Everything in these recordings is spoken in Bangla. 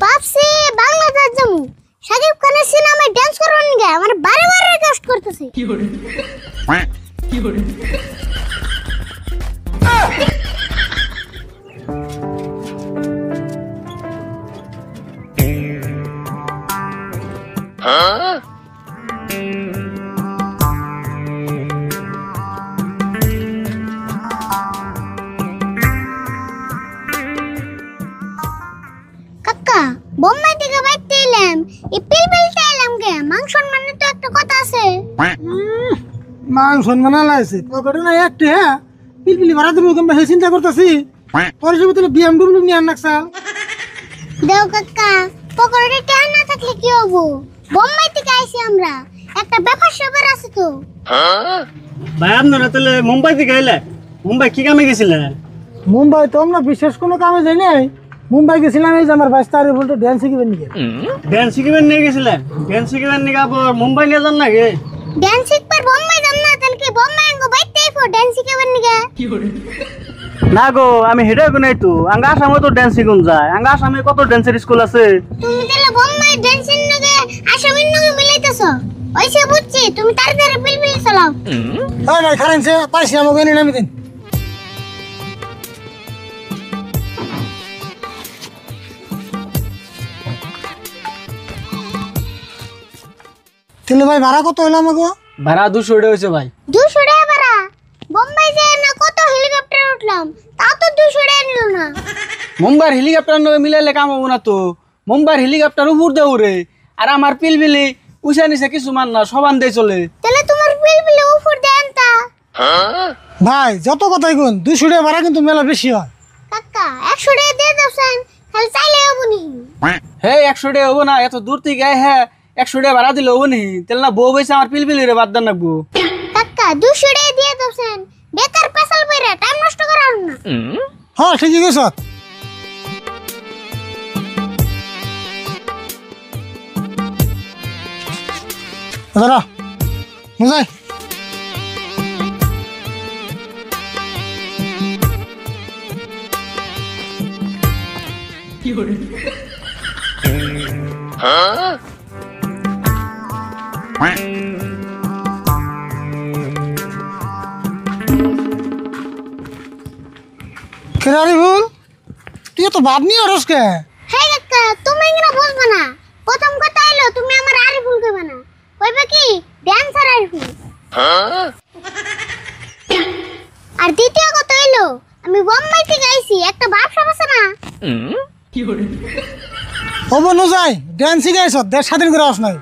ভাবছি বাংলাদেশ যাবো, শাকিব খানের সিনেমায় ডান্স করবার নিয়ে আমার বারে বারে রিকোয়েস্ট করতেছে। কাকা বোম্বাই থেকে বাইতে এলাম, এই পিলপিলটা এলাম কে? মাংস মানে তো একটা কথা আছে। মাংস মানে লাইছে পকেটে না একটা হ্যাঁ পিলপিলি ভাড়া দেবো কেমন সেই চিন্তা করতেছি। তোর হিসেবে তাহলে বিএমডব্লিউ নিয়ে আন নাকছা। দেও কাকা, পকেটে টাকা না থাকলে কি হবো? বোম্বাই থেকে আইছি আমরা, একটা ব্যাপার স্যাপার আছে তো। ভাই আপনারা তাহলে মুম্বাই থেকে এলে? মুম্বাই কি কামে গেছিলেন? মুম্বাই তো আমরা বিশেষ কোনো কামে যাই নাই। মুম্বাই গেছিলাম এই যে আমার বাইস্তা আর বলতে ড্যান্স শিখিবেন নাকি। ড্যান্স শিখবেন নিয়ে গেছিলেন? ড্যান্স শিখবেন নাকি আবার মুম্বাই নিয়ে যান নাকি? ডান্স শিখবার বোম্বাই যাম না, তাহলে কি বোম্বাই আঙ্গো বাইতে আইবো ডান্স শিখাবার নিগে? না গো, আমি হেডে গো নাই তো। আঙ্গা আসামে তো ড্যান্স শিখুন যায়। আঙ্গা আসামে কত ড্যান্সের স্কুল আছে। তুমি তাহলে বোম্বাই ডান্সের নিগে আসামের নিগে মিলাইতেছো। ওইসে বুঝছি, তুমি তাড়াতাড়ি পিলপিল চালাও। হ্যাঁ ভাই খারানছে পাইছি আমাকে নিয়ে নামি দিন। তাহলে ভাই ভাড়া কত হইলো আমাকে? ভাড়া 200 টাকা হয়েছে ভাই। 200 টাকা ভাড়া? বোম্বাই যায় না কত হেলিকপ্টার উঠলাম, তাও তো 200 টাকা নিল না। মুম্বাইয়ের হেলিকপ্টার নয় মিলাইলে কাম হবো না তো। মুম্বাইয়ের হেলিকপ্টার উপর দিয়ে উড়ে, আর আমার পিলপিলি উষা নিছে কিছু মান না, সবান দিয়ে চলে। তাহলে তোমার পিলপিলে উপর দেন তা? ভাই যত কথাই কোন 200 টাকা ভাড়া কিন্তু মেলা বেশি হয়। কাকা 100 টাকা দিয়ে দাওছেন, তাহলে চাইলে হবো নি? হে 100 টাকা হবো না? এত দূর থেকে হ্যাঁ 100 টাকা ভাড়া দিলে হবো নি? তাহলে না বউ বইছে আমার পিলপিলি রে বাদ দেন রাখবো। কাকা 200 টাকা দিয়ে দাওছেন, বেকার পেছাল পয়রা টাইম নষ্ট করার না। হ্যাঁ ঠিকই কইছ। দাদা বুঝাই কেরারি ভুল তুই তো ভাব নিয়ে আরস কে? হে কাকা, তুমি এগুলা বুঝবে না। প্রথম কথা হইলো তুমি আমার আরিফুল কইবে না, কইবে কি ড্যান্সার আরিফুল। আর দ্বিতীয় কথা হইলো আমি বোম্বাই থেকে আইছি, একটা ব্যবসা আছে না। হবো ন যাই ড্যান্স শিখাইছ দেড় স্বাধীন করে আস নাই।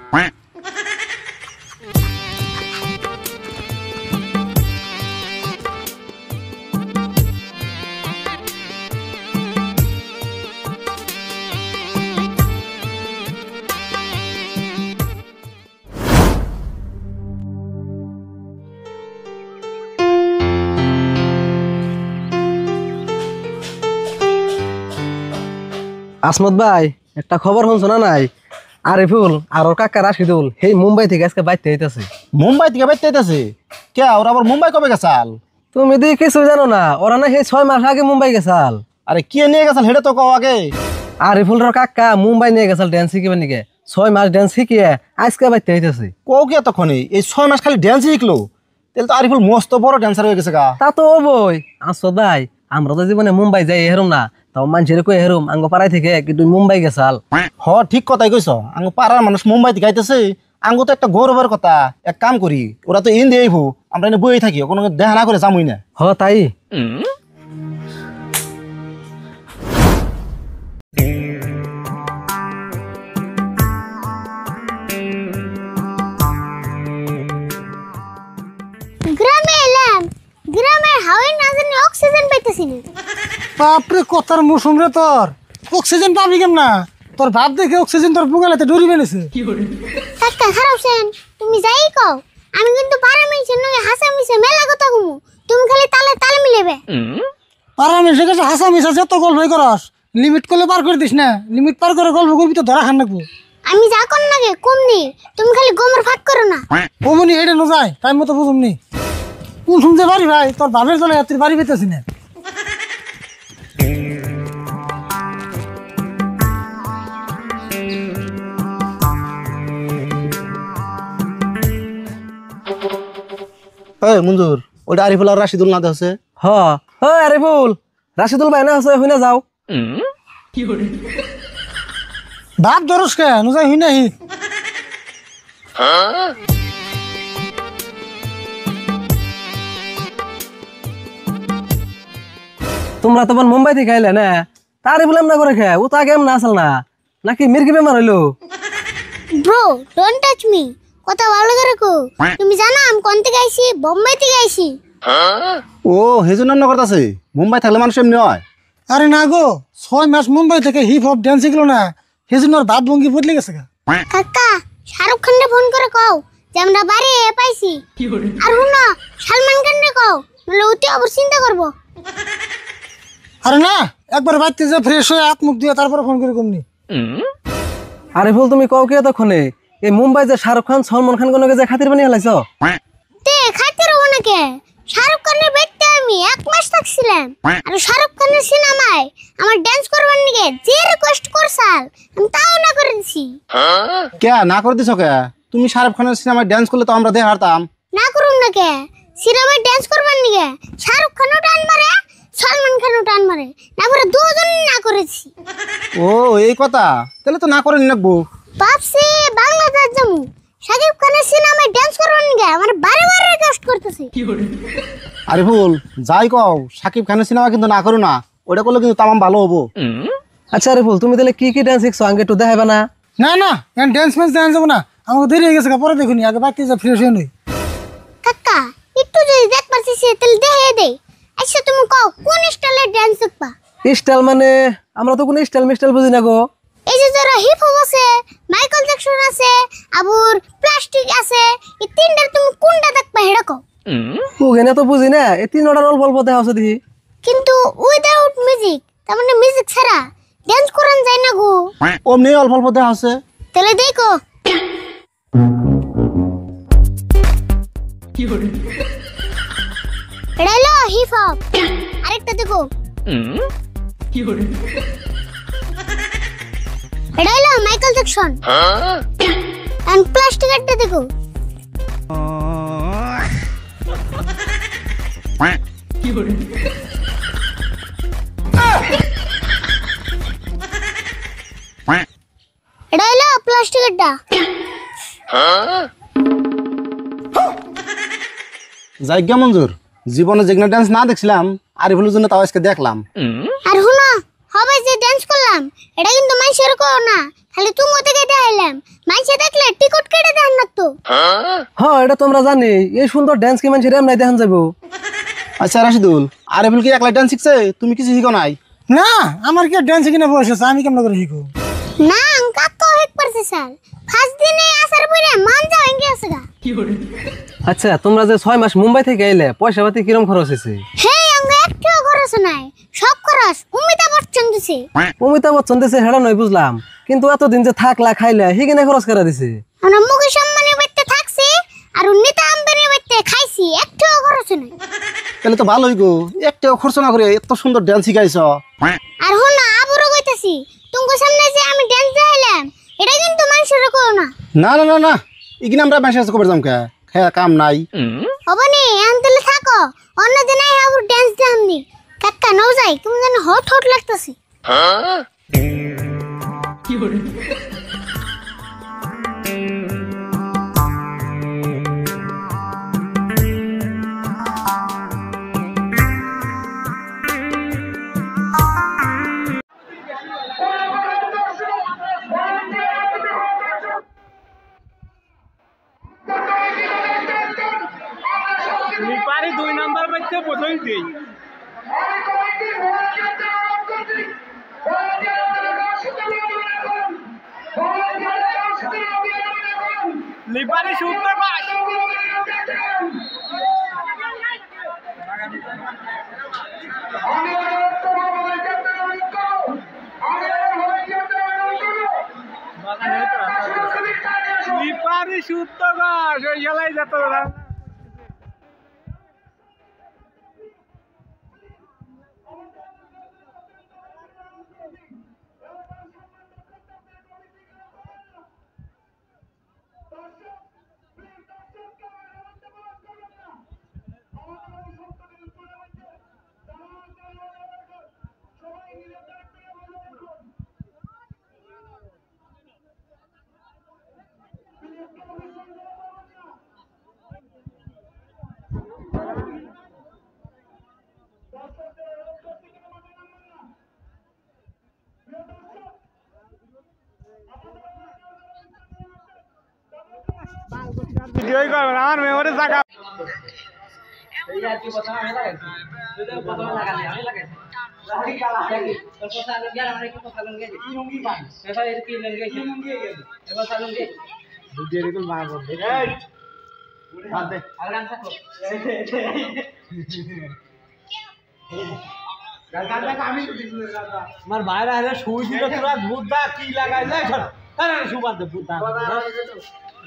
আসমত ভাই একটা খবর শুনছো না নাই? আরিফুল আর ওর কাকা রাশিদুল সেই মুম্বাই থেকে আজকে বাইতে হইতাছে। মুম্বাই থেকে বাইতে আইতাছে কে? ওরা আবার মুম্বাই কবে গেছাল? তুমি দি কিছু জানো না? ওরা না সেই 6 মাস আগে মুম্বাই গেছাল। আরে কে নিয়ে গেছাল হেডে তো কও আগে। আরিফুল আর কাকা মুম্বাই নিয়ে গেছাল ড্যান্স শিখিবার নিকে। 6 মাস ড্যান্স শিখিয়ে আজকে বাইতে হইতাছে। কও কি এতক্ষণে? এই 6 মাস খালি ড্যান্স শিখলো? তাহলে তো আরিফুল মস্ত বড় ড্যান্সার হয়ে গেছে গা। তা তো হবই। আসো ভাই আমরা তো জীবনে মুম্বাই যাই হেরুম না, তাও মানুষের কই হেরুম আঙ্গ পাড়ায় থেকে কি তুই মুম্বাই গেছাল। হ ঠিক কথাই কইছ। আঙ্গ পাড়ার মানুষ মুম্বাই থেকে আইতেছে, আঙ্গ তো একটা গৌরবের কথা। এক কাম করি, ওরা তো ইন্ডিয়া আইবো, আমরা এনে বই থাকি, কোনো দেখা না করে যামই না। হ তাই। গ্রামে এলাম, গ্রামের হাওয়ায় না জানি অক্সিজেন পাইতেছি না। বাপরে কথার মৌসুম রে তোর, অক্সিজেন পাবি কেম না? তোর ভাব দেখে অক্সিজেন তোর বুগালাতে ডরি বেনেছে। কাকা খারাপছেন, তুমি যাই কও, আমি কিন্তু পাড়া মানুষের নগে হাসা মিশে মেলা কথা কমু, তুমি খালি তালে তালে মিলেবে। পাড়া মানুষের কাছে হাসা মিশা যত গল্পই করস, লিমিট করলে পার করে দিস না। লিমিট পার করে গল্প করবি তো ধরা খান নাকবো। আমি যা কর নাগে কম নি, তুমি খালি গোমর ফাঁক করো না। অমনি হেঁটে ন যায় টাইম মতো বুঝুমনি। কোন শুনতে পারি ভাই তোর ভাবের জন্য তুই বাড়ি পেতেছি না। এই মঞ্জুর ওইটা আরিফুল আর রাশিদুল না দেখছে হ আরিফুল রাশিদুল ভাই না আছে হইনা যাও। বাপ দরস কে নুজাই হই নাই তোমরা তখন মুম্বাই থেকে আইলে না তারে বললাম না করে খে ও তো আগে এমন আসল না নাকি মির্গি বেমার হইলো। ব্রো ডোন্ট টাচ মি, কথা ভালো করে কো। তুমি জানো আমি কোন থেকে আইছি? বোম্বাই থেকে আইছি। ও হেজন্য না করতেছে মুম্বাই থাকলে মানুষ এমনি হয়। আরে না গো 6 মাস মুম্বাই থেকে হিপ হপ ডান্স শিখলো না সেজন্য ওর ভাব ভঙ্গি বদলে গেছে গা। কাকা শাহরুখ খানকে ফোন করে কও যে আমরা বাড়ি পাইছি। আর হুনো সালমান খানকে কও নলে অতি আবার চিন্তা করবো। আরে না একবার বাড়িতে যে ফ্রেশ হয়ে হাত মুখ দিয়ে তারপরে ফোন করে কমনি। আরিফুল তুমি কও কি এতক্ষণে এই মুম্বাই যে শাহরুখ খান সলমান খান কোন যে খাতির বানিয়ে হালাইছো। তে খাইতে রবো নাকি? শাহরুখ খানের বেডতে আমি 1 মাস থাকছিলাম। আর শাহরুখ খানের সিনেমায় আমার ডান্স করবার নিকে যে রিকোয়েস্ট করছাল আমি তাও না করে দিছি। কে না করে দিছ কে? তুমি শাহরুখ খানের সিনেমায় ড্যান্স করলে তো আমরা দেখে হারতাম। না করুম না কে? সিনেমায় ডান্স করবার নিকে শাহরুখ খানও টান মারে সলমান খানও টান মারে, না করে দুজন না করেছি। ও এই কথা, তাহলে তো না করে নিনাকবো। ভাবছি বাংলাদেশ যাবো শাকিব খানের সিনেমায় ডান্স করবার নিকে আমার বারে বারে রিকোয়েস্ট করতেছে। আরিফুল যাই কও সাকিব খানের সিনেমা কিন্তু না করো না, ওটা করলে কিন্তু তামাম ভালো হবো। আচ্ছা আরিফুল তুমি তাহলে কি কি ডান্স শিখছো আগে একটু দেখাবে না? না না এখন ড্যান্স ম্যাচ দেখান যাবো না, আমাকে দেরি হয়ে গেছে গা, পরে দেখুনি আগে বাড়িতে যা ফ্রেশ হয়ে নই। কাকা একটু যদি দেখবার চাইছি তাহলে দেখে দে। আচ্ছা তুমি কও কোন স্টাইলের ডান্স শিখবা? স্টাইল মানে আমরা তো কোনো স্টাইল মিস্টাইল বুঝি না গো। এই যে যারা হিপ হপ আছে, মাইকেল জ্যাকসন আছে, আবার প্লাস্টিক আছে, এই তিনটার তুমি কোনটা দেখবা হেডা কও। ওখানে তো বুঝি না এই তিন অর্ডার অল্প অল্প দেখা হচ্ছে দেখি। কিন্তু উইদাউট মিউজিক তার মানে মিউজিক ছাড়া ডান্স করান যায় না গো। অমনি অল্প অল্প দেখা আছে। তাহলে দেখো এটা হলো হিপ হপ। আরেকটা দেখো এটা হলো মাইকেল জ্যাকসন। এন্ড প্লাস্টিক একটা দেখো এটা হলো প্লাস্টিক একটা। যাইগা মঞ্জুর, জীবনে যেগুলো ডান্স না দেখছিলাম আরিফুলের জন্য তাও আজকে দেখলাম। আর হুনো হবে যে ডান্স করলাম এটা কিন্তু মানুষের কো না, খালি তুমি থেকে দেখাইলাম। মানুষে দেখলে টিকট কেটে দেন না তো। হ্যাঁ এটা তোমরা জানি এই সুন্দর ডান্স কি মানুষের এমনি দেখান যাবো। আচ্ছা রাশিদুল, আরিফুল কি একলা ডান্স শিখছে? তুমি কিছু শিখো নাই? না আমার কি ড্যান্স কিনা বয়স আছে, আমি কেমন করে শিখবো? না কাকা হেক পারছে স্যার, ফার্স্ট দিনে আসার পরে মান যা ভেঙে গেছে গা। আচ্ছা তোমরা যে 6 মাস মুম্বাই থেকে আইলে পয়সা পাতি কিরম খরচ হয়েছে? হে আঙ্গ একটু খরচ নাই, সব খরচ অমিতাভ বচ্চন দিছে। অমিতাভ বচ্চন দিছে হেডা নয় বুঝলাম, কিন্তু এতদিন যে থাকলা খাইলা হিগিনে খরচ করে দিছে। আমরা মুকেশ আম্বানির বাড়িতে থাকছি আর নীতা আম্বানির বাড়িতে খাইছি, একটু খরচ নাই। তাহলে তো ভালোই গো, একটাও খরচ না করে এত সুন্দর ডান্স শিখাইছ। আর হুন আবারও কইতাছি তোমার সামনে যে আমি ডান্স দেখাইলাম এটা কিন্তু মানুষের কো না। না না না না, ইগিন আমরা মেসেজ করে যাম কে, খেয়া কাম নাই। হবনি আনতেলে থাকো, অন্য দিন আবার ডান্স দেখামনি। কাকা নাও যাই, তুমি যেন হট হট লাগতাছে। লিপারি 2 নাম্বার বাইতে প্রথমই দেই। লিপারি শুদ্ধ পাস। লিপারি শুদ্ধ পাস ওই গেলাই যেত না। ভিডিওই করবেন আমার মেমোরি জায়গা আমার ভাইরা হেরে শুই দিল তোরা বুদ্ধা কি লাগাই যায় আরে সুবাদ দে বুদ্ধা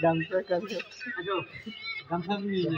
গামছা কাছে গামছা নিয়ে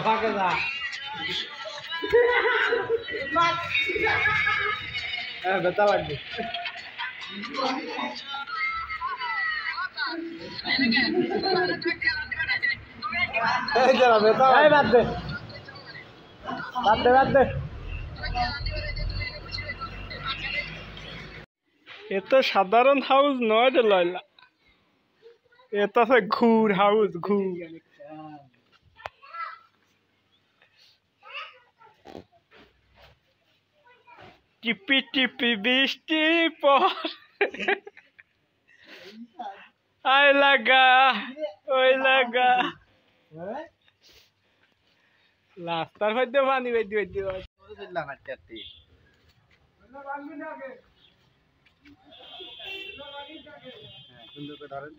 ফাঁকে যা বেতা লাগবে বাদ দে এ তো সাধারণ হাউস নয় রে লয়লা এটা আছে ঘুর হাউস ঘুর টিপি টিপি বৃষ্টি পর আই লাগা ওই লাগা রাস্তার মধ্যে পানি বেদি বেদি সুন্দর করে ধরেন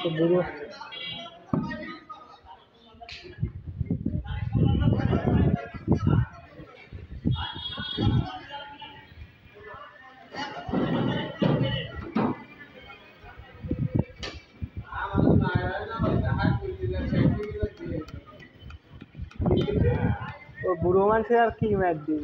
buruh. Buruh man sih harus kimat di.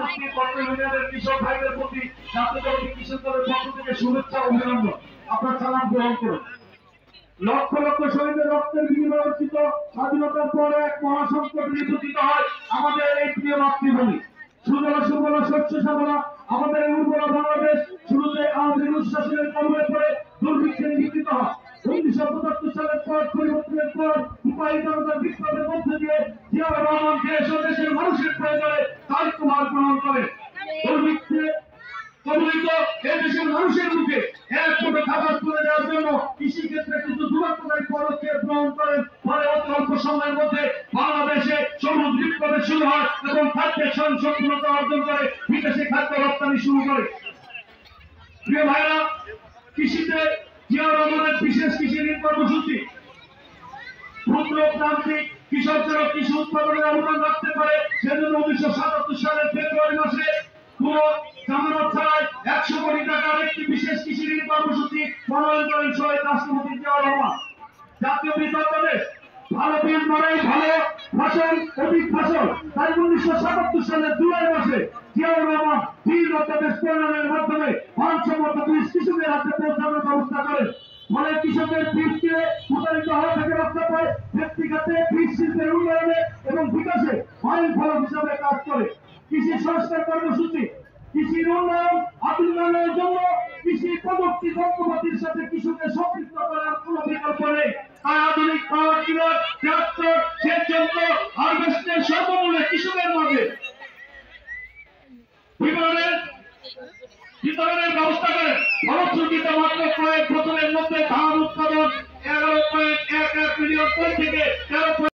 উপস্থিত পত্র ইউনিয়নের কৃষক ভাইদের প্রতি জাতীয় কৃষক দলের পক্ষ থেকে শুভেচ্ছা ও অভিনন্দন। আপনার সালাম গ্রহণ করুন। লক্ষ লক্ষ শহীদের রক্তের বিনিময়ে অর্জিত স্বাধীনতার পরে এক মহাসংকট নিপতিত হয় আমাদের এই প্রিয় মাতৃভূমি। সুজলা সুফলা শস্য শ্যামলা আমাদের এই উর্বর বাংলাদেশ শুরুতে আমাদের উচ্ছ্বাসের কবলে পড়ে দুর্ভিক্ষে নিপীড়িত হয়। 1975 সালের পর পরিবর্তনের পর সিপাহী জনতার বিপ্লবের মধ্যে দিয়ে জিয়াউর রহমান দেশ ও দেশের মানুষের প্রয়োজনে দায়িত্বভার গ্রহণ করে দুর্ভিক্ষে কবলিত এই দেশের মানুষের মুখে এক ফোঁটা খাবার তুলে দেওয়ার জন্য কৃষি ক্ষেত্রে কিছু যুগান্তকারী পদক্ষেপ গ্রহণ করেন। ফলে অতি অল্প সময়ের মধ্যে বাংলাদেশে সবুজ বিপ্লবের শুরু হয় এবং খাদ্যের স্বয়ংসম্পূর্ণতা অর্জন করে বিদেশে খাদ্য রপ্তানি শুরু করে। প্রিয় ভাইরা, কৃষিতে জিয়াউর রহমানের বিশেষ কৃষি ঋণ কর্মসূচি ক্ষুদ্র প্রান্তিক কৃষকদের কৃষি উৎপাদনের অবদান রাখতে পারে সেজন্য 1977 সালের ফেব্রুয়ারি মাসে পুরো জামানত ছাড়াই 100 কোটি টাকার একটি বিশেষ কৃষি ঋণ কর্মসূচি প্রণয়ন করেন শহীদ রাষ্ট্রপতি জিয়াউর রহমান। জাতীয় বিদ্যালয়ে ভালো বীজ মারাই ভালো ফসল অধিক ফসল, তাই 1977 সালের জুলাই মাসে জিয়াউর রহমান বীজ অধ্যাদেশ প্রণয়নের মাধ্যমে মানসম্মত বীজ কৃষকের হাতে পৌঁছানোর ব্যবস্থা করেন। ফলে কৃষকের বীজ কিনে প্রতারিত হওয়া থেকে রক্ষা পায়, ব্যক্তিগত বীজ শিল্পের উন্নয়নে এবং বিকাশে মাইল ফলক হিসাবে কাজ করে। কৃষি সংস্কার কর্মসূচি কৃষির উন্নয়ন আধুনিকায়নের জন্য কৃষি প্রযুক্তি যন্ত্রপাতির সাথে কৃষকের সম্পৃক্ত করার কোনো বিকল্প নেই। তাই আধুনিক পাওয়ার টিলার, ট্রাক্টর, সেচ যন্ত্র, হারভেস্টের সর্বমূল্যে কৃষকের মাঝে বিতরণের ব্যবস্থা করেন। ফলশ্রুতিতে মাত্র কয়েক বছরের মধ্যে ধান উৎপাদন 11.11 মিলিয়ন টন থেকে